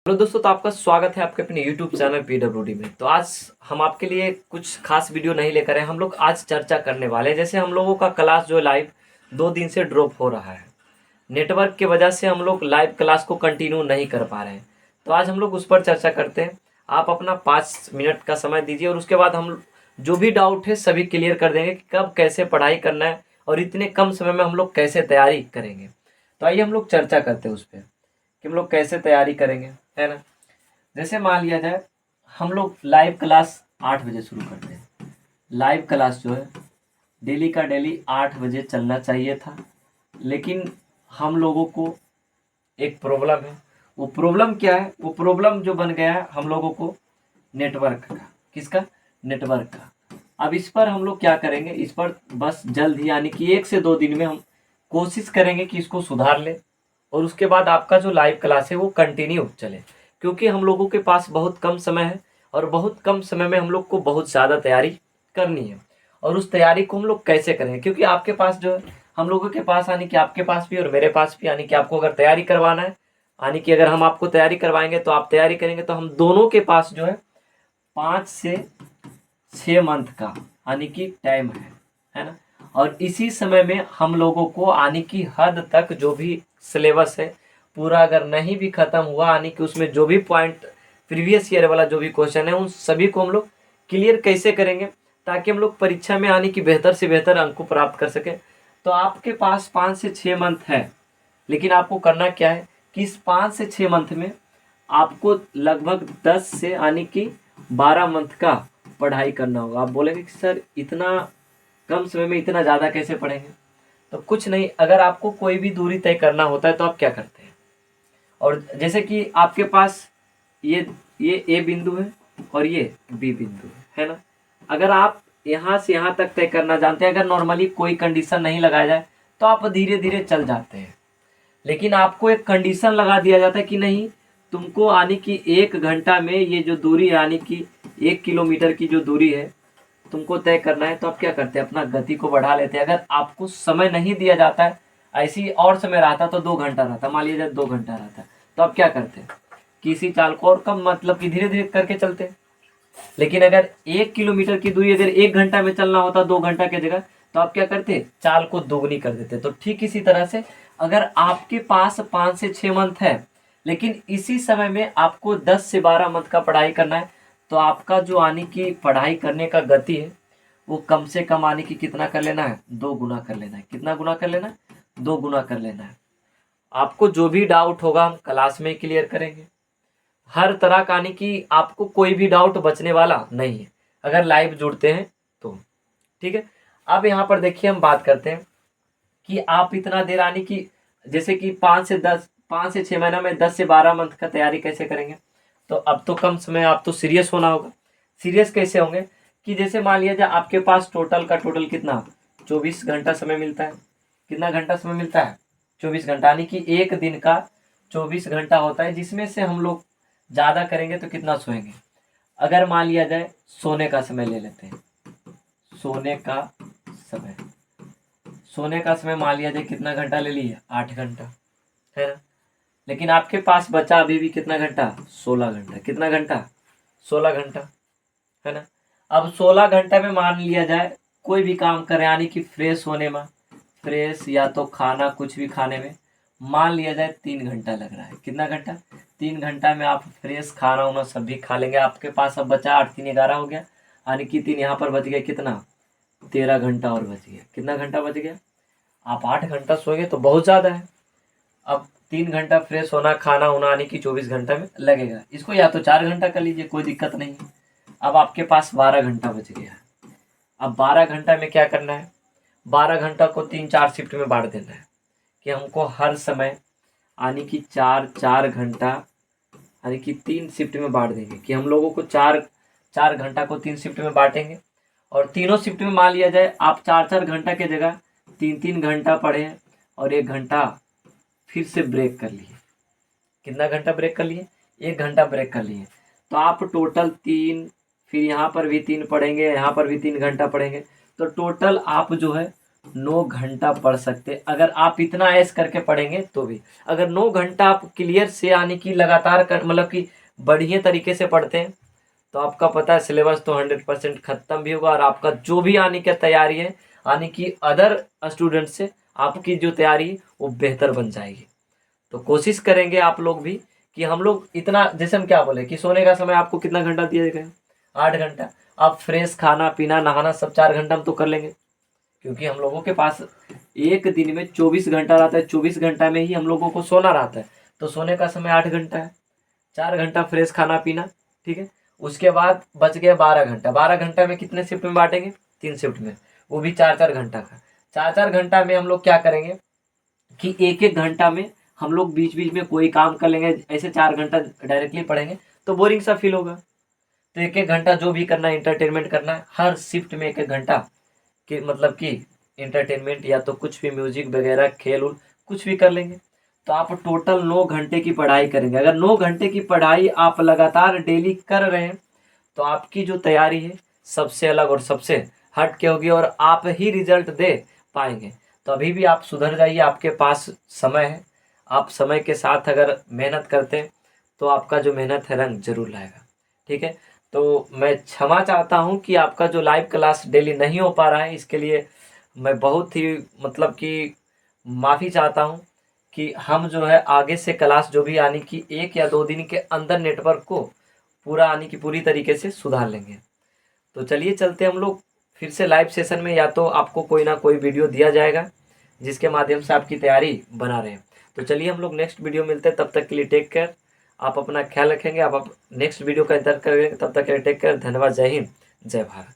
Hello दोस्तों, तो आपका स्वागत है आपके अपने YouTube चैनल PWD में। तो आज हम आपके लिए कुछ खास वीडियो नहीं लेकर आए। हम लोग आज चर्चा करने वाले हैं, जैसे हम लोगों का क्लास जो लाइव 2 दिन से ड्रॉप हो रहा है। नेटवर्क की वजह से हम लोग लाइव क्लास को कंटिन्यू नहीं कर पा रहे हैं। तो आज हम लोग उस पर चर्चा करते हैं। आप अपना 5 मिनट का समय दीजिए और उसके बाद हम जो भी डाउट है सभी क्लियर कर देंगे कि कब कैसे पढ़ाई करना है और इतने कम समय में हम लोग कैसे तैयारी करेंगे। तो आइए हम लोग चर्चा करते हैं उस पर कि हम लोग कैसे तैयारी करेंगे, है ना। जैसे मान लिया जाए हम लोग लाइव क्लास 8 बजे शुरू करते हैं। लाइव क्लास जो है डेली का डेली 8 बजे चलना चाहिए था, लेकिन हम लोगों को एक प्रॉब्लम है। वो प्रॉब्लम क्या है? वो प्रॉब्लम जो बन गया है हम लोगों को नेटवर्क का। किसका? नेटवर्क का। अब इस पर हम लोग क्या करेंगे? इस पर बस जल्द ही यानी कि 1 से 2 दिन में हम कोशिश करेंगे कि इसको सुधार ले और उसके बाद आपका जो लाइव क्लास है वो कंटिन्यू चले, क्योंकि हम लोगों के पास बहुत कम समय है और बहुत कम समय में हम लोग को बहुत ज़्यादा तैयारी करनी है। और उस तैयारी को हम लोग कैसे करेंगे? क्योंकि आपके पास जो है हम लोगों के पास यानी कि आपके पास भी और मेरे पास भी, यानी कि आपको अगर तैयारी करवाना है, यानी कि अगर हम आपको तैयारी करवाएंगे तो आप तैयारी करेंगे, तो हम दोनों के पास जो है 5 से 6 मंथ का यानी कि टाइम है ना। और इसी समय में हम लोगों को यानी कि हद तक जो भी सिलेबस है पूरा अगर नहीं भी खत्म हुआ, यानी कि उसमें जो भी पॉइंट प्रीवियस ईयर वाला जो भी क्वेश्चन है उन सभी को हम लोग क्लियर कैसे करेंगे ताकि हम लोग परीक्षा में यानी कि बेहतर से बेहतर अंक को प्राप्त कर सकें। तो आपके पास 5 से 6 मंथ है, लेकिन आपको करना क्या है कि इस 5 से 6 मंथ में आपको लगभग 10 से यानी कि 12 मंथ का पढ़ाई करना होगा। आप बोलेंगे कि सर इतना कम समय में इतना ज़्यादा कैसे पढ़ेंगे? तो कुछ नहीं, अगर आपको कोई भी दूरी तय करना होता है तो आप क्या करते हैं? और जैसे कि आपके पास ये ये ए बिंदु है और ये बी बिंदु है ना। अगर आप यहाँ से यहाँ तक तय करना जानते हैं, अगर नॉर्मली कोई कंडीशन नहीं लगाया जाए तो आप धीरे धीरे चल जाते हैं। लेकिन आपको एक कंडीशन लगा दिया जाता है कि नहीं, तुमको आने की 1 घंटा में ये जो दूरी यानी कि 1 किलोमीटर की जो दूरी है तुमको तय करना है। तो आप क्या करते हैं? अपना गति को बढ़ा लेते हैं। अगर आपको समय नहीं दिया जाता है, ऐसी और समय रहता तो 2 घंटा रहता, मान लीजिए 2 घंटा रहता, तो आप क्या करते हैं? किसी चाल को और कम मतलब कि धीरे धीरे करके चलते हैं। लेकिन अगर 1 किलोमीटर की दूरी अगर 1 घंटा में चलना होता 2 घंटा की जगह, तो आप क्या करते? चाल को दोगुनी कर देते। तो ठीक इसी तरह से अगर आपके पास 5 से 6 मंथ है, लेकिन इसी समय में आपको 10 से 12 मंथ का पढ़ाई करना है, तो आपका जो आने की पढ़ाई करने का गति है वो कम से कम आने की कितना कर लेना है? 2 गुना कर लेना है। कितना गुना कर लेना है? 2 गुना कर लेना है। आपको जो भी डाउट होगा हम क्लास में क्लियर करेंगे। हर तरह का यानी कि आपको कोई भी डाउट बचने वाला नहीं है अगर लाइव जुड़ते हैं तो। ठीक है। अब यहाँ पर देखिए हम बात करते हैं कि आप इतना देर आने की, जैसे कि 5 से 6 महीना में 10 से 12 मंथ का तैयारी कैसे करेंगे? तो अब तो कम समय, आप तो सीरियस होना होगा। सीरियस कैसे होंगे कि जैसे मान लिया जाए आपके पास टोटल का टोटल कितना 24 घंटा समय मिलता है। कितना घंटा समय मिलता है? 24 घंटा, यानी कि एक दिन का 24 घंटा होता है, जिसमें से हम लोग ज़्यादा करेंगे तो कितना सोएंगे? अगर मान लिया जाए सोने का समय ले लेते हैं। सोने का समय, सोने का समय मान लिया जाए कितना घंटा ले लिए? 8 घंटा, है ना। लेकिन आपके पास बचा अभी भी कितना घंटा? 16 घंटा। कितना घंटा? 16 घंटा, है ना। अब 16 घंटा में मान लिया जाए कोई भी काम करें यानी कि फ्रेश होने में, फ्रेश या तो खाना कुछ भी खाने में मान लिया जाए 3 घंटा लग रहा है। कितना घंटा? 3 घंटा में आप फ्रेश खाना उना सब भी खा लेंगे। आपके पास अब बचा 8 3 11 हो गया, यानी कि 3 यहाँ पर बच गया कितना? 13 घंटा और बच गया। कितना घंटा बच गया? आप 8 घंटा सोएंगे तो बहुत ज़्यादा है। अब 3 घंटा फ्रेश होना खाना होना आने की 24 घंटा में लगेगा। इसको या तो 4 घंटा कर लीजिए, कोई दिक्कत नहीं है। अब आपके पास 12 घंटा बच गया है। अब 12 घंटा में क्या करना है? 12 घंटा को 3 4 शिफ्ट में बांट देना है कि हमको हर समय आने की 4 4 घंटा यानी कि 3 शिफ्ट में बांट देंगे कि हम लोगों को 4 4 घंटा को 3 शिफ्ट में बांटेंगे। और तीनों शिफ्ट में मान लिया जाए आप 4 4 घंटा की जगह 3 3 घंटा पढ़े और 1 घंटा फिर से ब्रेक कर लिए। कितना घंटा ब्रेक कर लिए? 1 घंटा ब्रेक कर लिए। तो आप टोटल 3, फिर यहाँ पर भी 3 पढ़ेंगे, यहाँ पर भी 3 घंटा पढ़ेंगे, तो टोटल आप जो है 9 घंटा पढ़ सकते, अगर आप इतना ऐश करके पढ़ेंगे तो भी। अगर 9 घंटा आप क्लियर से यानी कि लगातार मतलब कि बढ़िया तरीके से पढ़ते हैं तो आपका पता है सिलेबस तो 100% खत्म भी होगा, और आपका जो भी आने की तैयारी है यानी कि अदर स्टूडेंट से आपकी जो तैयारी है वो बेहतर बन जाएगी। तो कोशिश करेंगे आप लोग भी कि हम लोग इतना, जैसे हम क्या बोले कि सोने का समय आपको कितना घंटा दिया गया है, 8 घंटा। आप फ्रेश खाना पीना नहाना सब 4 घंटा हम तो कर लेंगे, क्योंकि हम लोगों के पास एक दिन में 24 घंटा रहता है, 24 घंटा में ही हम लोगों को सोना रहता है, तो सोने का समय 8 घंटा है। 4 घंटा फ्रेश खाना पीना, ठीक है। उसके बाद बच गया 12 घंटा, 12 घंटा में कितने शिफ्ट में बांटेंगे, 3 शिफ्ट में, वो भी 4-4 घंटा का। 4-4 घंटा में हम लोग क्या करेंगे कि 1-1 घंटा में हम लोग बीच बीच में कोई काम कर लेंगे। ऐसे 4 घंटा डायरेक्टली पढ़ेंगे तो बोरिंग सा फील होगा, तो 1-1 घंटा जो भी करना है इंटरटेनमेंट करना है, हर शिफ्ट में 1-1 घंटा कि मतलब कि इंटरटेनमेंट या तो कुछ भी म्यूजिक वगैरह खेल उल कुछ भी कर लेंगे। तो आप टोटल 9 घंटे की पढ़ाई करेंगे। अगर 9 घंटे की पढ़ाई आप लगातार डेली कर रहे हैं तो आपकी जो तैयारी है सबसे अलग और सबसे हट के होगी, और आप ही रिजल्ट दे पाएंगे। तो अभी भी आप सुधर जाइए, आपके पास समय है। आप समय के साथ अगर मेहनत करते हैं तो आपका जो मेहनत है रंग जरूर लाएगा, ठीक है। तो मैं क्षमा चाहता हूँ कि आपका जो लाइव क्लास डेली नहीं हो पा रहा है, इसके लिए मैं बहुत ही मतलब कि माफ़ी चाहता हूँ कि हम जो है आगे से क्लास जो भी यानी कि 1 या 2 दिन के अंदर नेटवर्क को पूरा यानी कि पूरी तरीके से सुधार लेंगे। तो चलिए चलते हम लोग फिर से लाइव सेशन में, या तो आपको कोई ना कोई वीडियो दिया जाएगा जिसके माध्यम से आपकी तैयारी बना रहे हैं। तो चलिए हम लोग नेक्स्ट वीडियो मिलते हैं, तब तक के लिए टेक केयर। आप अपना ख्याल रखेंगे, आप नेक्स्ट वीडियो का इंतजार करेंगे, तब तक के लिए टेक केयर। धन्यवाद, जय हिंद, जय भारत।